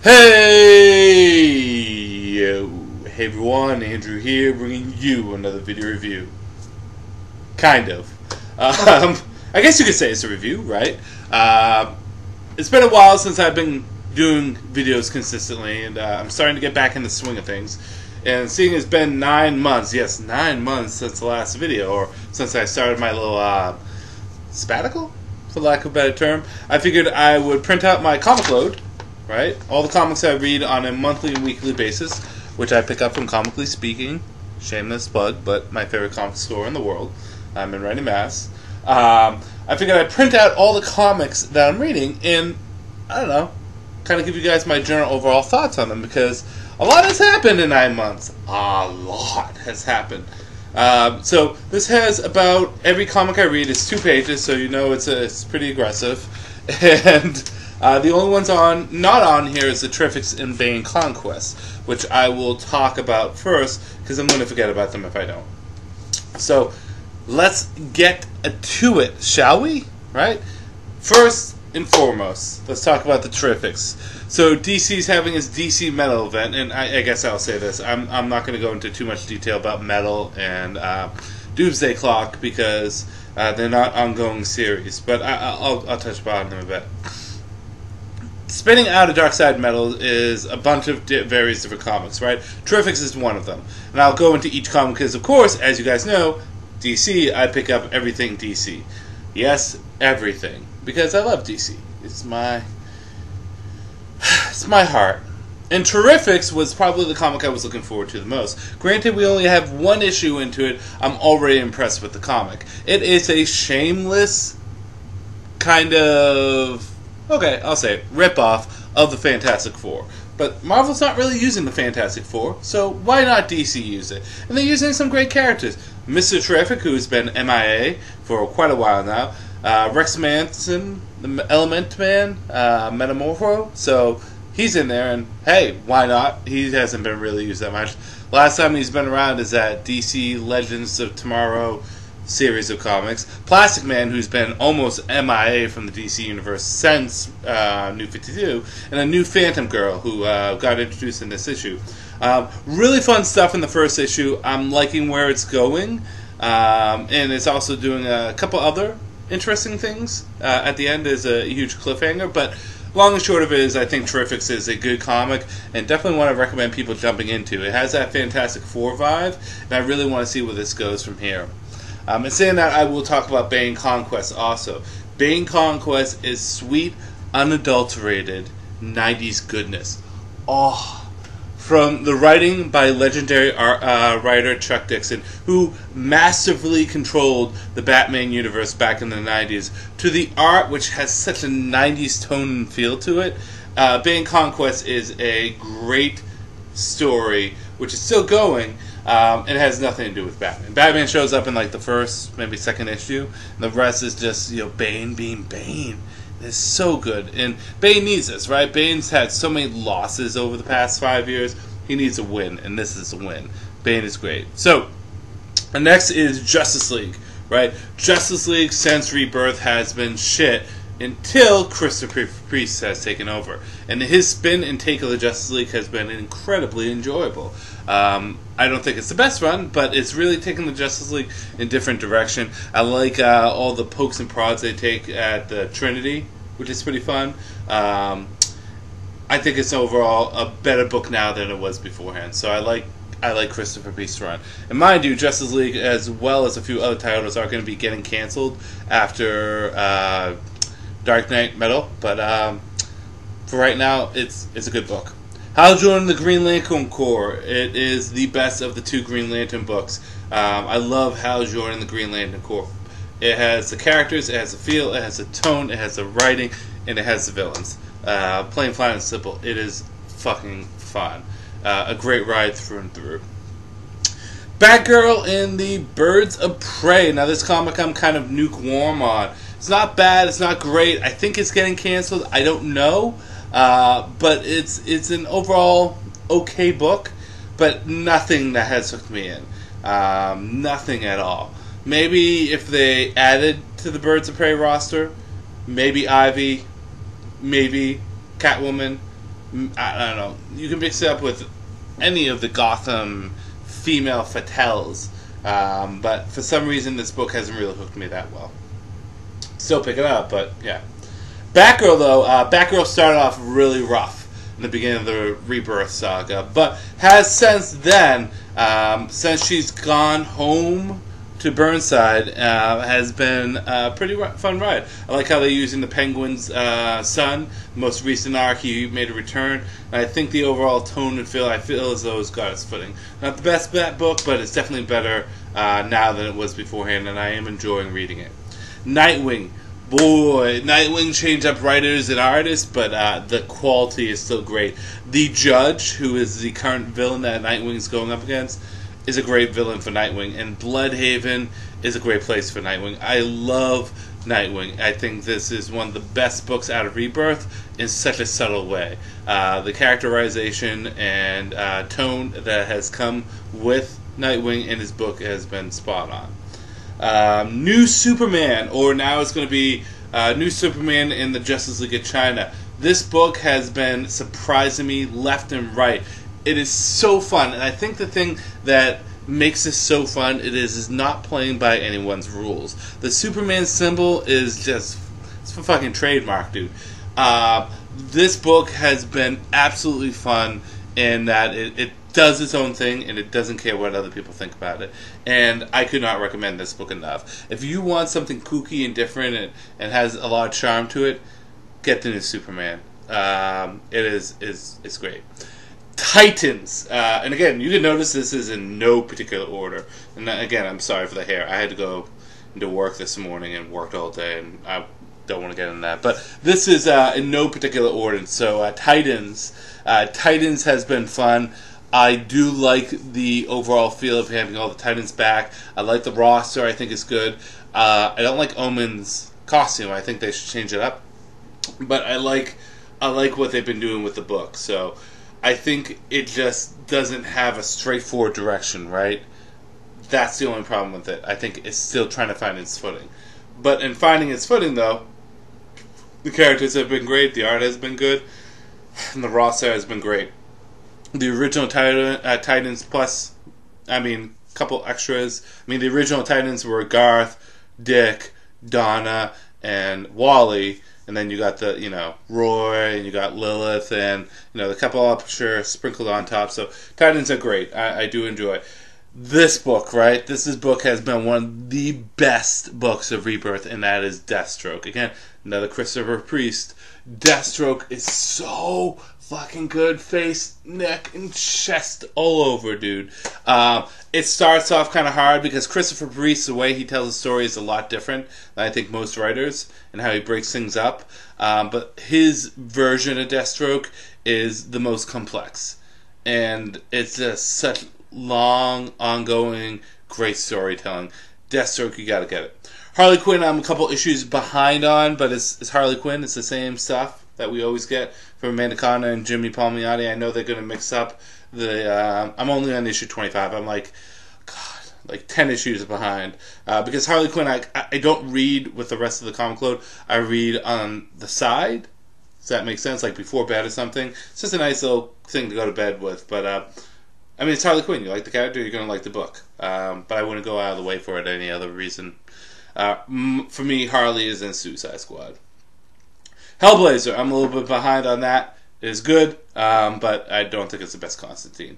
Hey! Hey everyone, Andrew here, bringing you another video review. Kind of. I guess you could say it's a review, right? It's been a while since I've been doing videos consistently, and I'm starting to get back in the swing of things. And seeing it's been 9 months, yes, 9 months since the last video, or since I started my little sabbatical, for lack of a better term, I figured I would print out my comic load. Right? All the comics I read on a monthly and weekly basis, which I pick up from Comically Speaking, shameless plug, but my favorite comic store in the world. I'm in Reading, Mass. I figured I'd print out all the comics that I'm reading and, I don't know, kind of give you guys my general overall thoughts on them, because a lot has happened in 9 months. A lot has happened. So this has about every comic I read is 2 pages, so you know it's pretty aggressive. And the only ones not on here is the Terrifics and Bane Conquest, which I will talk about first, because I'm going to forget about them if I don't. So, let's get to it, shall we? Right? First and foremost, let's talk about the Terrifics. So, DC's having its DC Metal event, and I guess I'll say this. I'm not going to go into too much detail about Metal and Doomsday Clock, because they're not ongoing series, but I'll touch upon them a bit. Spinning out of Dark Side Metal is a bunch of various different comics, right? Terrifics is one of them. And I'll go into each comic because, of course, as you guys know, DC, I pick up everything DC. Yes, everything. Because I love DC. It's my heart. And Terrifics was probably the comic I was looking forward to the most. Granted, we only have 1 issue into it. I'm already impressed with the comic. It is a shameless kind of... okay, I'll say it, rip-off of the Fantastic Four. But Marvel's not really using the Fantastic Four, so why not DC use it? And they're using some great characters. Mr. Terrific, who's been MIA for quite a while now. Rex Manson, the Element Man, Metamorpho. So he's in there, and hey, why not? He hasn't been really used that much. Last time he's been around is that DC Legends of Tomorrow series of comics. Plastic Man, who's been almost MIA from the DC universe since New 52, and a new Phantom Girl who got introduced in this issue. Really fun stuff in the first issue. I'm liking where it's going, and it's also doing a couple other interesting things. At the end is a huge cliffhanger, but long and short of it is, I think Terrifics is a good comic, and definitely want to recommend people jumping into. It has that Fantastic Four vibe, and I really want to see where this goes from here. And saying that, I will talk about Bane Conquest also. Bane Conquest is sweet, unadulterated 90s goodness. Oh, from the writing by legendary writer Chuck Dixon, who massively controlled the Batman universe back in the 90s, to the art, which has such a 90s tone and feel to it. Bane Conquest is a great story, which is still going. It has nothing to do with Batman. Batman shows up in like the first, maybe second issue, and the rest is just, Bane being Bane. It's so good, and Bane needs this, right? Bane's had so many losses over the past 5 years. He needs a win, and this is a win. Bane is great. So, the next is Justice League, right? Justice League since Rebirth has been shit until Christopher Priest has taken over. And his spin and take of the Justice League has been incredibly enjoyable. I don't think it's the best run, but it's really taken the Justice League in a different direction. I like all the pokes and prods they take at the Trinity, which is pretty fun. I think it's overall a better book now than it was beforehand. So I like Christopher Priest's run. And mind you, Justice League, as well as a few other titles, are going to be getting canceled after Dark Knight Metal, but for right now, it's a good book. Hal Jordan, the Green Lantern Corps. It is the best of the 2 Green Lantern books. I love Hal Jordan, the Green Lantern Corps. It has the characters, it has the feel, it has the tone, it has the writing, and it has the villains. Plain, flat, and simple. It is fucking fun. A great ride through and through. Batgirl and the Birds of Prey. Now, this comic I'm kind of lukewarm on. It's not bad, it's not great. I think it's getting canceled. I don't know. But it's an overall okay book, but nothing that has hooked me in. Nothing at all. Maybe if they added to the Birds of Prey roster, maybe Ivy, maybe Catwoman, I don't know. You can mix it up with any of the Gotham female fatales, but for some reason this book hasn't really hooked me that well. Still pick it up, but yeah. Batgirl, though, Batgirl started off really rough in the beginning of the Rebirth saga, but has since then, since she's gone home to Burnside, has been a pretty fun ride. I like how they're using the Penguin's son. The most recent arc, he made a return, and I think the overall tone and feel, I feel as though it's got its footing. Not the best Bat book, but it's definitely better now than it was beforehand, and I am enjoying reading it. Nightwing. Boy, Nightwing changed up writers and artists, but the quality is still great. The Judge, who is the current villain that Nightwing is going up against, is a great villain for Nightwing, and Bloodhaven is a great place for Nightwing. I love Nightwing. I think this is one of the best books out of Rebirth in such a subtle way. The characterization and tone that has come with Nightwing in his book has been spot on. New Superman, or now it's going to be New Superman in the Justice League of China. This book has been surprising me left and right. It is so fun, and I think the thing that makes this so fun is not playing by anyone's rules. The Superman symbol is just, it's a fucking trademark, dude. This book has been absolutely fun in that it does its own thing, and it doesn't care what other people think about it. And I could not recommend this book enough. If you want something kooky and different and has a lot of charm to it, get the New Superman. It's great. Titans. And again, you can notice this is in no particular order. And again, I'm sorry for the hair. I had to go into work this morning and worked all day, and I don't want to get into that. But this is in no particular order. So Titans. Titans has been fun. I do like the overall feel of having all the Titans back. I like the roster. I think it's good. I don't like Omen's costume. I think they should change it up. But I like what they've been doing with the book. So I think it just doesn't have a straightforward direction, right? That's the only problem with it. I think it's still trying to find its footing. But in finding its footing, though, the characters have been great. The art has been good. And the roster has been great. The original Titans plus, a couple extras. The original Titans were Garth, Dick, Donna, and Wally. And then you got the, Roy, and you got Lilith, and, the couple extra sprinkled on top. So Titans are great. I do enjoy it. This book, right? This book has been one of the best books of Rebirth, and that is Deathstroke. Again, another Christopher Priest. Deathstroke is so fucking good. Face, neck, and chest all over, dude. It starts off kind of hard because Christopher Priest, the way he tells a story is a lot different than I think most writers, and how he breaks things up. But his version of Deathstroke is the most complex. And it's just such long, ongoing, great storytelling. Deathstroke, you gotta get it. Harley Quinn, I'm a couple issues behind on, but it's Harley Quinn. It's the same stuff that we always get from Amanda Conner and Jimmy Palmiotti. I know they're gonna mix up the. I'm only on issue 25. I'm like 10 issues behind because Harley Quinn. I don't read with the rest of the comic load. I read on the side. Does that make sense? Like before bed or something. It's just a nice little thing to go to bed with. But it's Harley Quinn. You like the character, you're gonna like the book. But I wouldn't go out of the way for it any other reason. For me, Harley is in Suicide Squad. Hellblazer, I'm a little bit behind on that. It is good, but I don't think it's the best Constantine.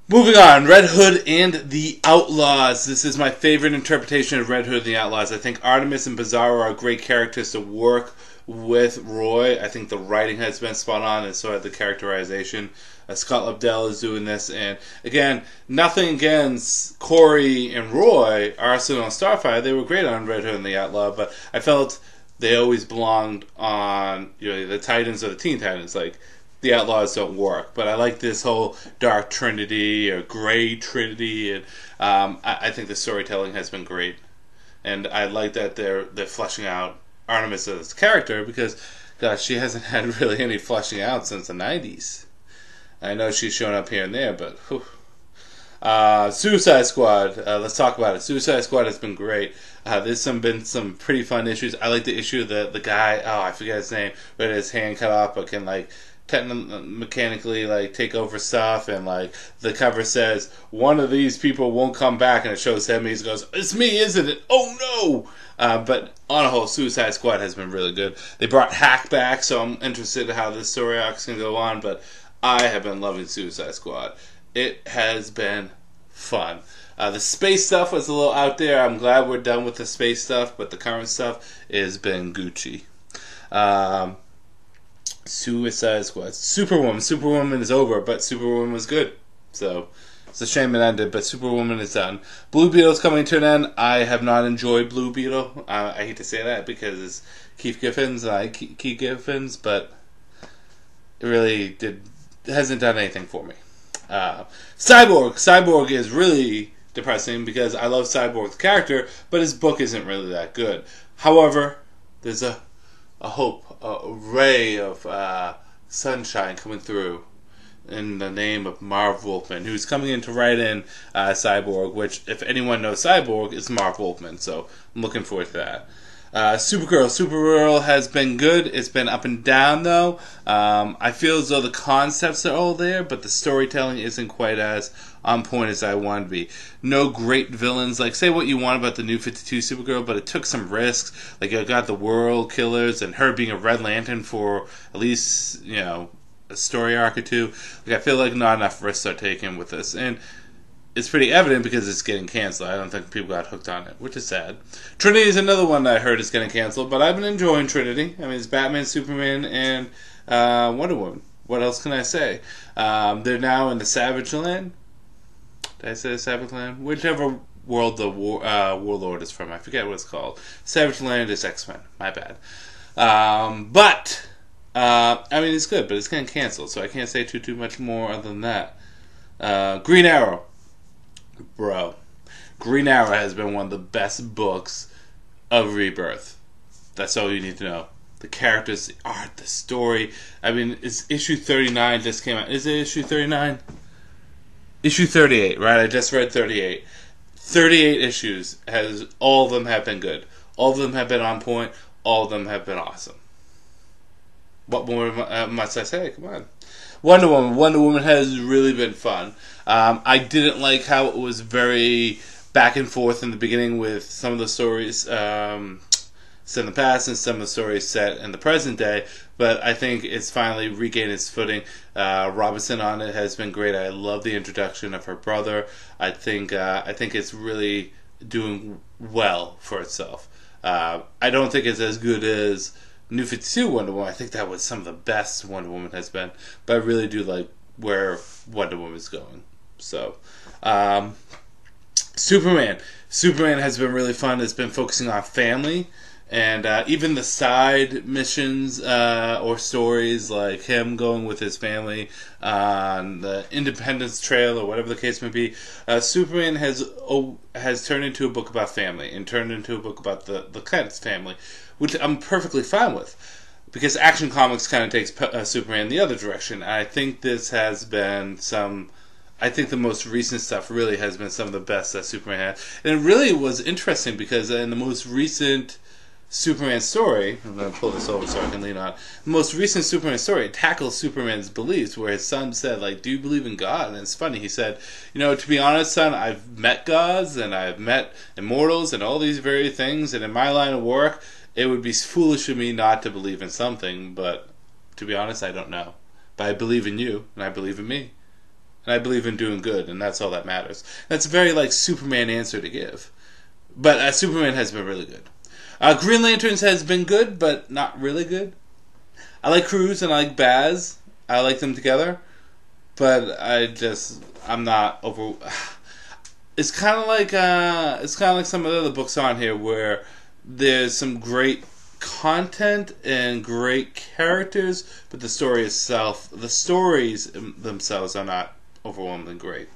Moving on, Red Hood and the Outlaws. This is my favorite interpretation of Red Hood and the Outlaws. I think Artemis and Bizarro are great characters to work with Roy. I think the writing has been spot on, and so has the characterization. Scott Lobdell is doing this, and again, nothing against Corey and Roy, Arsenal and Starfire. They were great on Red Hood and the Outlaw, but I felt they always belonged on the Titans or the Teen Titans. Like, the Outlaws don't work, but I like this whole Dark Trinity or Gray Trinity, and I think the storytelling has been great, and I like that they're fleshing out Artemis as a character because, gosh, she hasn't had really any fleshing out since the 90s. I know she's shown up here and there, but whew. Suicide Squad. Let's talk about it. Suicide Squad has been great. There's been some pretty fun issues. I like the issue that the guy, I forget his name, but his hand cut off, but can mechanically like take over stuff, and like the cover says one of these people won't come back, and it shows him. He goes, "It's me, isn't it? Oh no!" But on a whole, Suicide Squad has been really good. They brought Hack back, so I'm interested in how this story arc is going to go on. But I have been loving Suicide Squad. It has been fun. The space stuff was a little out there. I'm glad we're done with the space stuff, but the current stuff has been Gucci. Suicide Squad. Superwoman is over, but Superwoman was good. So it's a shame it ended, but Superwoman is done. Blue Beetle's coming to an end. I have not enjoyed Blue Beetle. I hate to say that because it's Keith Giffens. I like Keith Giffens, but it really hasn't done anything for me. Cyborg is really depressing because I love Cyborg's character, but his book isn't really that good. However, there's a hope, a ray of sunshine coming through in the name of Marv Wolfman, who's coming in to write in Cyborg, which, if anyone knows Cyborg, is Marv Wolfman, so I'm looking forward to that. Supergirl has been good. It's been up and down, though. I feel as though the concepts are all there, but the storytelling isn't quite as on point as I want to be. No great villains. Like, say what you want about the New 52 Supergirl, but it took some risks. Like, you got the World Killers and her being a Red Lantern for at least, a story arc or two. Like, I feel like not enough risks are taken with this. And it's pretty evident because it's getting canceled. I don't think people got hooked on it, which is sad. Trinity is another one that I heard is getting canceled, but I've been enjoying Trinity. I mean, it's Batman, Superman, and Wonder Woman. What else can I say? They're now in the Savage Land. Did I say Savage Land? Whichever world the Warlord is from. I forget what it's called. Savage Land is X-Men. My bad. But I mean, it's good, but it's getting canceled, so I can't say too much more other than that. Green Arrow. Bro, Green Arrow has been one of the best books of Rebirth. That's all you need to know. The characters, the art, the story. I mean, it's issue 39 just came out. Is it issue 39? Issue 38, right? I just read 38. 38 issues. All of them have been good. All of them have been on point. All of them have been awesome. What more must I say? Come on. Wonder Woman has really been fun. I didn't like how it was very back and forth in the beginning with some of the stories set in the past and some of the stories set in the present day, but I think it's finally regained its footing. Robinson on it has been great. I love the introduction of her brother. I think it's really doing well for itself. I don't think it's as good as New 52 Wonder Woman. I think that was some of the best Wonder Woman has been, but I really do like where Wonder Woman is going. So, Superman has been really fun. It's been focusing on family, and even the side missions or stories, like him going with his family on the Independence Trail or whatever the case may be. Superman has turned into a book about family and turned into a book about the Kent's family, which I'm perfectly fine with, because Action Comics kind of takes Superman the other direction. I think this has been I think the most recent stuff really has been some of the best that Superman had. And it really was interesting because in the most recent Superman story, I'm going to pull this over so I can lean on, the most recent Superman story, it tackles Superman's beliefs, where his son said, like, do you believe in God? And it's funny, he said, to be honest, son, I've met gods and I've met immortals and all these very things, and in my line of work, it would be foolish of me not to believe in something, but to be honest, I don't know. But I believe in you, and I believe in me. And I believe in doing good, and that's all that matters. That's a very, Superman answer to give. But Superman has been really good. Green Lanterns has been good, but not really good. I like Cruz and I like Baz. I like them together. But I'm not over... It's kind of like some of the other books on here where there's some great content and great characters, but the stories themselves are not overwhelmingly great.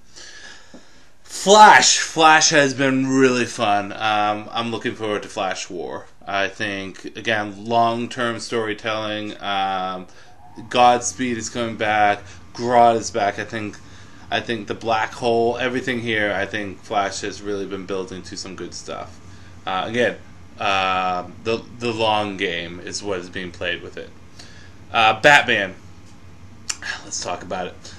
Flash has been really fun. I'm looking forward to Flash War. I think, again, long-term storytelling. Godspeed is coming back. Grodd is back. I think the Black Hole, everything here, I think Flash has really been building to some good stuff. Again, the long game is what is being played with it. Batman. Let's talk about it.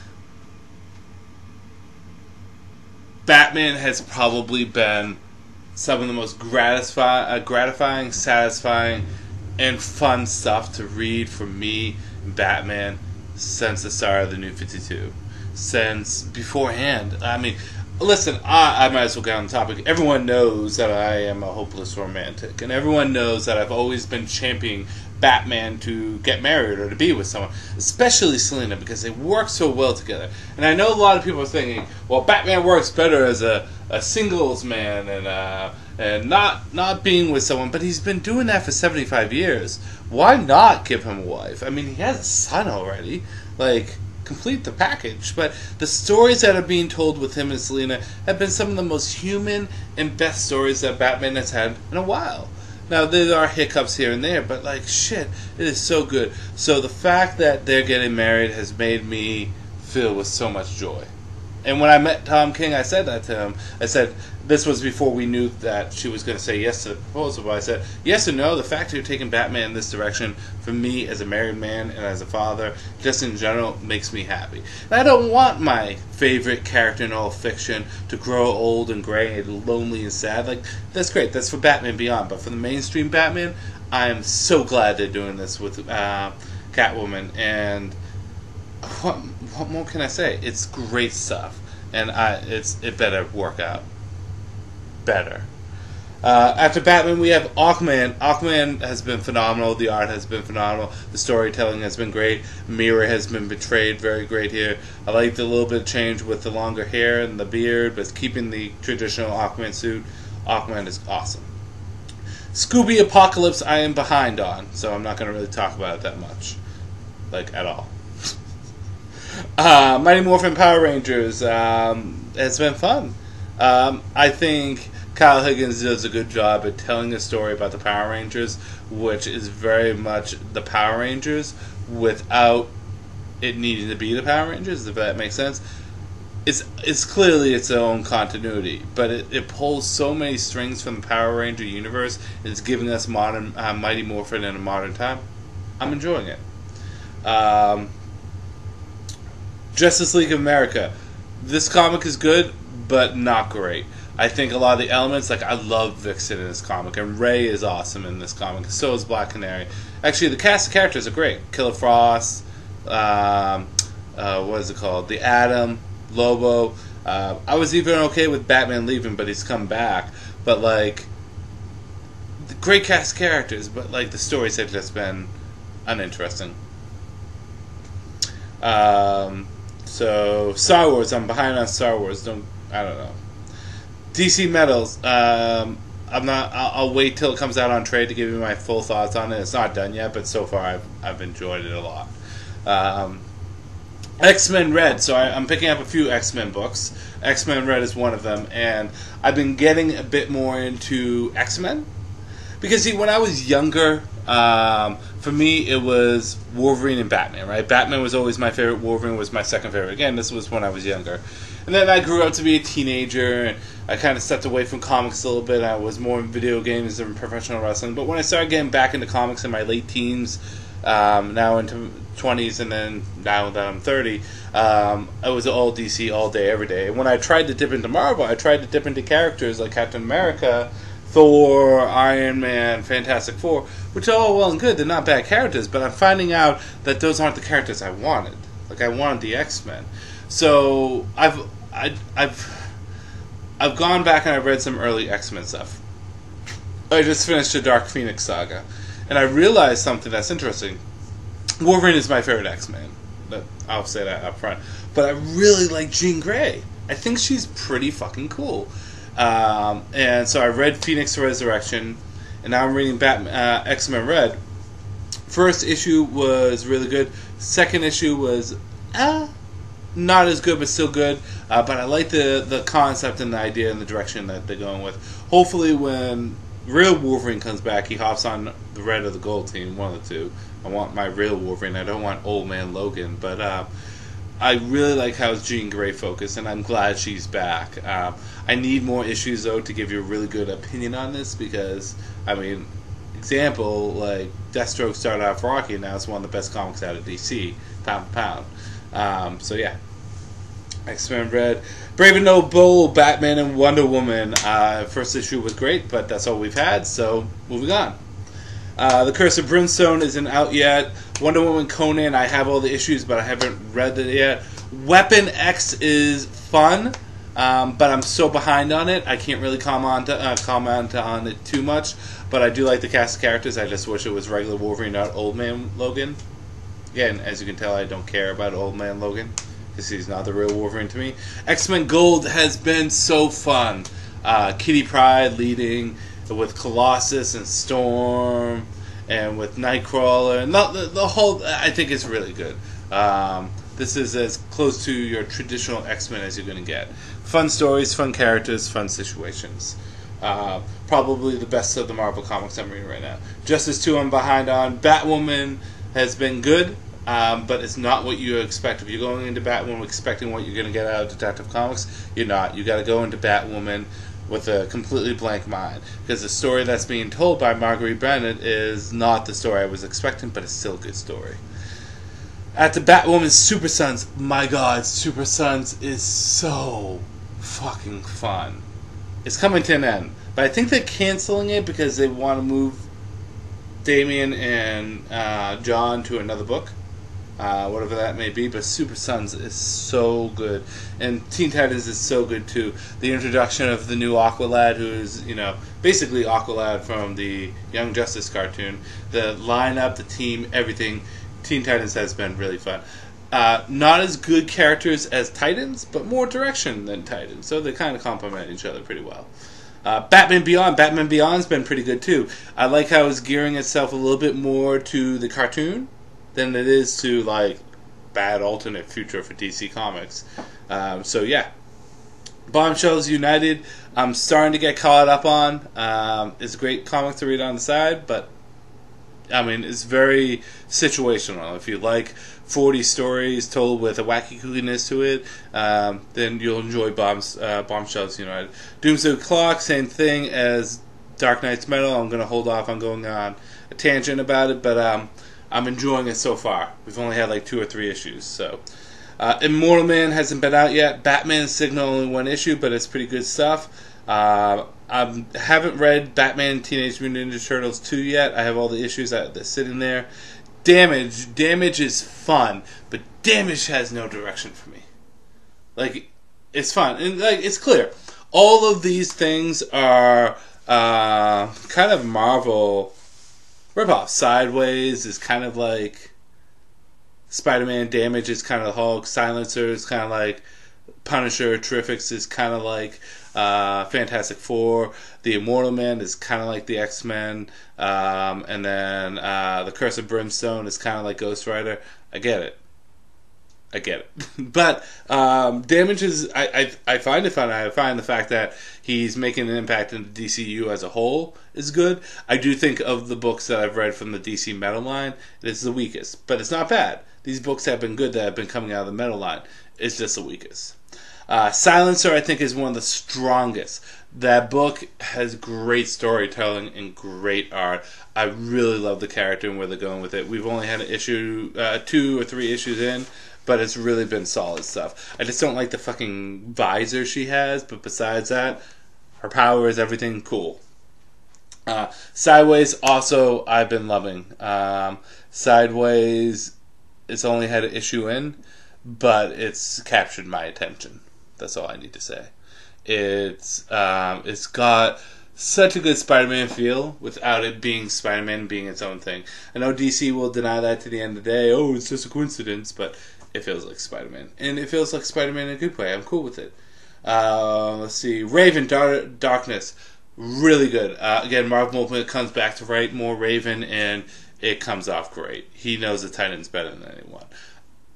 Batman has probably been some of the most gratifying, satisfying, and fun stuff to read for me, Batman, since the start of the New 52. Since beforehand. I mean, listen, I might as well get on the topic. Everyone knows that I am a hopeless romantic, and everyone knows that I've always been championing Batman to get married or to be with someone, especially Selina, because they work so well together. And I know a lot of people are thinking, well, Batman works better as a singles man and not being with someone, but he's been doing that for 75 years. Why not give him a wife? I mean, he has a son already. Like, complete the package. But the stories that are being told with him and Selina have been some of the most human and best stories that Batman has had in a while. Now, there are hiccups here and there, but, like, shit, it is so good. So the fact that they're getting married has made me feel with so much joy. And when I met Tom King, I said that to him. I said, this was before we knew that she was going to say yes to the proposal, but I said, yes or no, the fact that you're taking Batman in this direction, for me as a married man and as a father, just in general, makes me happy. And I don't want my favorite character in all fiction to grow old and gray and lonely and sad. Like, that's great. That's for Batman Beyond. But for the mainstream Batman, I am so glad they're doing this with Catwoman. And what more can I say? It's great stuff, and it better work out better. After Batman, we have Aquaman. Aquaman has been phenomenal. The art has been phenomenal. The storytelling has been great. Mira has been portrayed very great here. I like the little bit of change with the longer hair and the beard, but keeping the traditional Aquaman suit. Aquaman is awesome. Scooby Apocalypse, I am behind on, so I'm not going to really talk about it that much, like at all. Mighty Morphin Power Rangers, it's been fun. I think Kyle Higgins does a good job at telling a story about the Power Rangers, which is very much the Power Rangers without it needing to be the Power Rangers, if that makes sense. It's clearly its own continuity, but it pulls so many strings from the Power Ranger universe, and it's giving us modern Mighty Morphin in a modern time. I'm enjoying it. Justice League of America. This comic is good, but not great. I think a lot of the elements, like I love Vixen in this comic, and Ray is awesome in this comic. So is Black Canary. Actually, the cast of characters are great. Killer Frost, what is it called? The Atom, Lobo. I was even okay with Batman leaving, but he's come back. But like, the great cast of characters, but like the stories have just been uninteresting. So Star Wars, I'm behind on Star Wars. I don't know. DC Metals, I'll wait till it comes out on trade to give you my full thoughts on it. It's not done yet, but so far I've enjoyed it a lot. X-Men Red, so I'm picking up a few X-Men books. X-Men Red is one of them, and I've been getting a bit more into X-Men. Because, see, when I was younger, for me, it was Wolverine and Batman, right? Batman was always my favorite. Wolverine was my second favorite. Again, this was when I was younger. And then I grew up to be a teenager, and I kind of stepped away from comics a little bit. I was more in video games than professional wrestling. But when I started getting back into comics in my late teens, now into 20s, and then now that I'm 30, I was all DC all day, every day. And when I tried to dip into Marvel, I tried to dip into characters like Captain America, Thor, Iron Man, Fantastic Four, which are all well and good. They're not bad characters, but I'm finding out that those aren't the characters I wanted. Like, I wanted the X-Men. So I've gone back and I've read some early X-Men stuff. I just finished the Dark Phoenix saga, and I realized something that's interesting. Wolverine is my favorite X-Men. I'll say that up front. But I really like Jean Grey. I think she's pretty fucking cool. And so I read Phoenix Resurrection, and now I'm reading X-Men Red. First issue was really good. Second issue was not as good, but still good. But I like the concept and the idea and the direction that they're going with. Hopefully when real Wolverine comes back, he hops on the red or the gold team, one of the two. I want my real Wolverine. I don't want old man Logan. But I really like how Jean Grey focused, and I'm glad she's back. I need more issues, though, to give you a really good opinion on this, because, I mean, example, like, Deathstroke started off rocky, and now it's one of the best comics out of DC, pound for pound. So yeah. X-Men read. Brave and No Bold, Batman and Wonder Woman. First issue was great, but that's all we've had, so moving on. The Curse of Brimstone isn't out yet. Wonder Woman Conan, I have all the issues, but I haven't read it yet. Weapon X is fun, but I'm so behind on it, I can't really comment on it too much. But I do like the cast of characters. I just wish it was regular Wolverine, not Old Man Logan. Again, as you can tell, I don't care about Old Man Logan, because he's not the real Wolverine to me. X-Men Gold has been so fun. Kitty Pryde leading with Colossus and Storm, and with Nightcrawler, and the whole. I think it's really good. This is as close to your traditional X-Men as you're going to get. Fun stories, fun characters, fun situations. Probably the best of the Marvel comics I'm reading right now. Justice 2 I'm behind on. Batwoman has been good, but it's not what you expect. If you're going into Batwoman expecting what you're going to get out of Detective Comics, you're not. You got to go into Batwoman with a completely blank mind, because the story that's being told by Marguerite Bennett is not the story I was expecting, but it's still a good story. At the Batwoman Super Sons, my god, Super Sons is so fucking fun. It's coming to an end, but I think they're canceling it because they want to move Damian and John to another book. Whatever that may be, but Super Sons is so good, and Teen Titans is so good too. The introduction of the new Aqualad, who is, basically Aqualad from the Young Justice cartoon, the lineup, the team, everything. Teen Titans has been really fun. Not as good characters as Titans, but more direction than Titans, so they kind of complement each other pretty well. Batman Beyond's been pretty good too. I like how it's gearing itself a little bit more to the cartoon than it is to, like, bad alternate future for DC Comics. So yeah. Bombshells United, I'm starting to get caught up on. It's a great comic to read on the side, but I mean, it's very situational. If you like 40 stories told with a wacky kookiness to it, then you'll enjoy Bombshells United. Doomsday Clock, same thing as Dark Knight's Metal. I'm going to hold off on going on a tangent about it, but I'm enjoying it so far. We've only had like 2 or 3 issues, so. Immortal Man hasn't been out yet. Batman Signal, only 1 issue, but it's pretty good stuff. I haven't read Batman Teenage Mutant Ninja Turtles 2 yet. I have all the issues that's sitting there. Damage is fun, but Damage has no direction for me. Like, it's fun, and like it's clear. All of these things are kind of Marvel ripoff. Sideways is kind of like Spider-Man. Damage is kind of Hulk. Silencer is kind of like Punisher. Terrifics is kind of like Fantastic Four. The Immortal Man is kind of like the X-Men. And then the Curse of Brimstone is kind of like Ghost Rider. I get it. But Damage is, I find it fun. I find the fact that he's making an impact in the DCU as a whole is good. I do think of the books that I've read from the DC Metal line, it is the weakest. But it's not bad. These books have been good that have been coming out of the Metal line. It's just the weakest. Silencer, I think, is one of the strongest. That book has great storytelling and great art. I really love the character and where they're going with it. We've only had an issue, 2 or 3 issues in, but it's really been solid stuff. I just don't like the fucking visor she has, but besides that, her power is everything cool. Sideways, also, I've been loving. Sideways, it's only had an issue in, but it's captured my attention. That's all I need to say. It's got such a good Spider-Man feel without it being Spider-Man being its own thing. I know DC will deny that to the end of the day. Oh, it's just a coincidence, but it feels like Spider-Man. And it feels like Spider-Man in a good way. I'm cool with it. Let's see. Raven, Darkness. Really good. Again, Marv Wolfman comes back to write more Raven, and it comes off great. He knows the Titans better than anyone.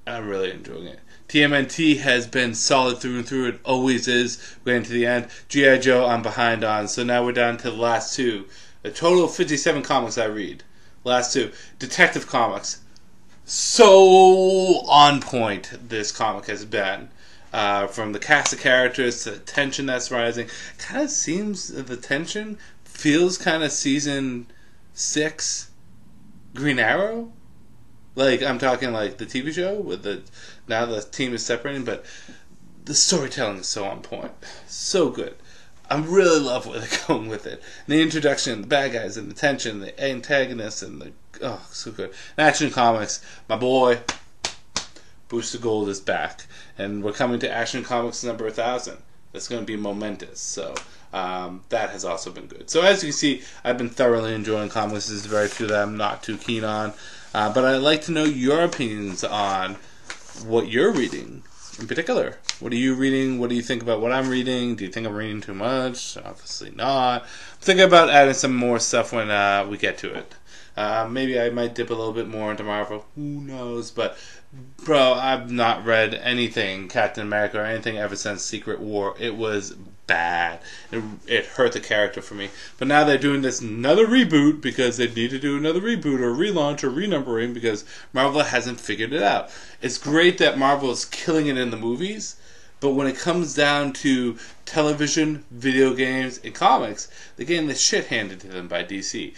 I'm really enjoying it. TMNT has been solid through and through. It always is. We're getting to the end. G.I. Joe, I'm behind on. So now we're down to the last 2. A total of 57 comics I read. Last 2. Detective Comics. So on point this comic has been. From the cast of characters to the tension that's rising. Kind of seems the tension feels kind of season 6 Green Arrow. Like, I'm talking like the TV show with the now the team is separating, but the storytelling is so on point. So good. I really love where they're going with it. And the introduction, the bad guys, and the tension, the antagonists, and the... Oh, so good. And Action Comics, my boy, Booster Gold is back. And we're coming to Action Comics number 1000. That's going to be momentous. So that has also been good. So as you can see, I've been thoroughly enjoying comics. There's very few that I'm not too keen on. But I'd like to know your opinions on what you're reading in particular. What are you reading? What do you think about what I'm reading? Do you think I'm reading too much? Obviously not. I'm thinking about adding some more stuff when we get to it. Maybe I might dip a little bit more into Marvel. Who knows? But, bro, I've not read anything Captain America or anything ever since Secret War. It was bad. It hurt the character for me. But now they're doing this another reboot because they need to do another reboot or relaunch or renumbering because Marvel hasn't figured it out. It's great that Marvel is killing it in the movies, but when it comes down to television, video games, and comics, they're getting the shit handed to them by DC.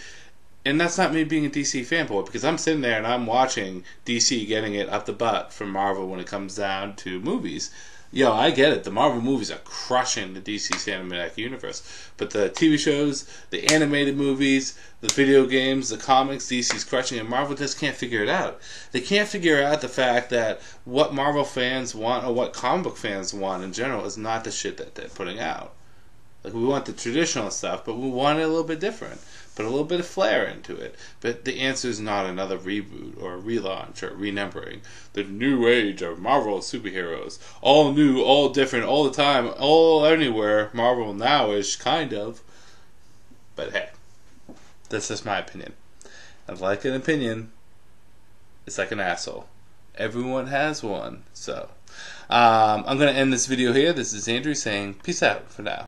And that's not me being a DC fanboy, because I'm sitting there and I'm watching DC getting it up the butt from Marvel when it comes down to movies. Yo, I get it. The Marvel movies are crushing the DC cinematic universe. But the TV shows, the animated movies, the video games, the comics, DC's crushing, and Marvel just can't figure it out. They can't figure out the fact that what Marvel fans want, or what comic book fans want in general, is not the shit that they're putting out. Like, we want the traditional stuff, but we want it a little bit different. Put a little bit of flair into it. But the answer is not another reboot or a relaunch or renumbering. The new age of Marvel superheroes. All new, all different, all the time, all anywhere. Marvel now-ish, kind of. But hey, that's just my opinion. And like an opinion, it's like an asshole. Everyone has one. So, I'm going to end this video here. This is Andrew saying peace out for now.